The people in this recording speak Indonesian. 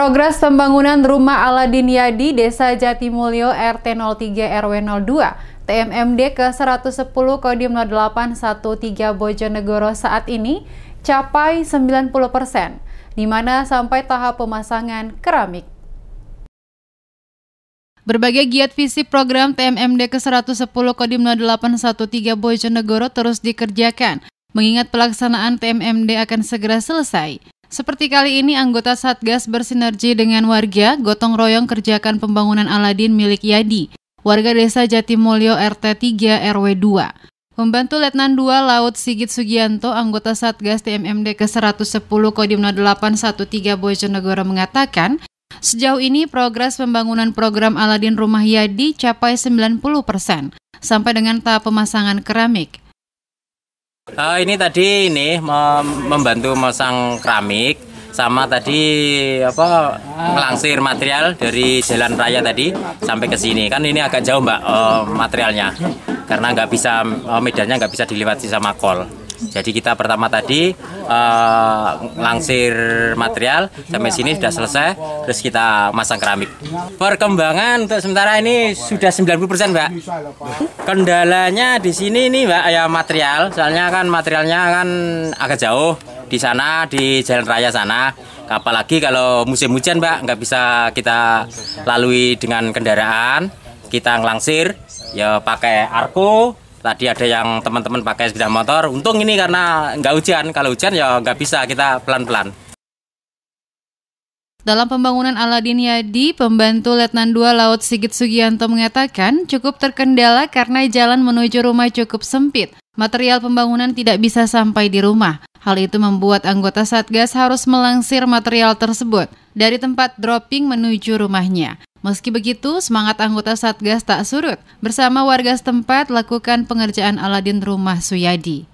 Progres pembangunan rumah Aladin Yadi, Desa Jatimulyo, RT 03 RW 02, TMMD ke-110 Kodim 0813 Bojonegoro saat ini capai 90%, di mana sampai tahap pemasangan keramik. Berbagai giat visi program TMMD ke-110 Kodim 0813 Bojonegoro terus dikerjakan, mengingat pelaksanaan TMMD akan segera selesai. Seperti kali ini, anggota Satgas bersinergi dengan warga, gotong royong kerjakan pembangunan Aladin milik Yadi, warga Desa Jatimulyo RT 3 RW 2. Pembantu Letnan 2 Laut Sigit Sugianto, anggota Satgas TMMD ke-110 Kodim 0813 Bojonegoro mengatakan, sejauh ini progres pembangunan program Aladin Rumah Yadi capai 90%, sampai dengan tahap pemasangan keramik. Ini tadi membantu memasang keramik, sama tadi melangsir material dari jalan raya tadi sampai ke sini. Kan ini agak jauh Mbak materialnya, karena medannya nggak bisa dilewati sama kol. Jadi kita pertama tadi langsir material sampai sini sudah selesai, terus kita masang keramik. Perkembangan untuk sementara ini sudah 90% Mbak. Kendalanya di sini nih Mbak, ya material, soalnya kan materialnya kan agak jauh di sana, di jalan raya sana. Apalagi kalau musim hujan Mbak, nggak bisa kita lalui dengan kendaraan, kita ngelangsir ya pakai arko. Tadi ada yang teman-teman pakai sepeda motor. Untung ini karena nggak hujan. Kalau hujan ya nggak bisa, kita pelan-pelan. Dalam pembangunan Aladin Yadi, pembantu Letnan 2 Laut Sigit Sugianto mengatakan cukup terkendala karena jalan menuju rumah cukup sempit. Material pembangunan tidak bisa sampai di rumah. Hal itu membuat anggota Satgas harus melangsir material tersebut dari tempat dropping menuju rumahnya. Meski begitu, semangat anggota Satgas tak surut. Bersama warga setempat lakukan pengerjaan Aladin Rumah Suyadi.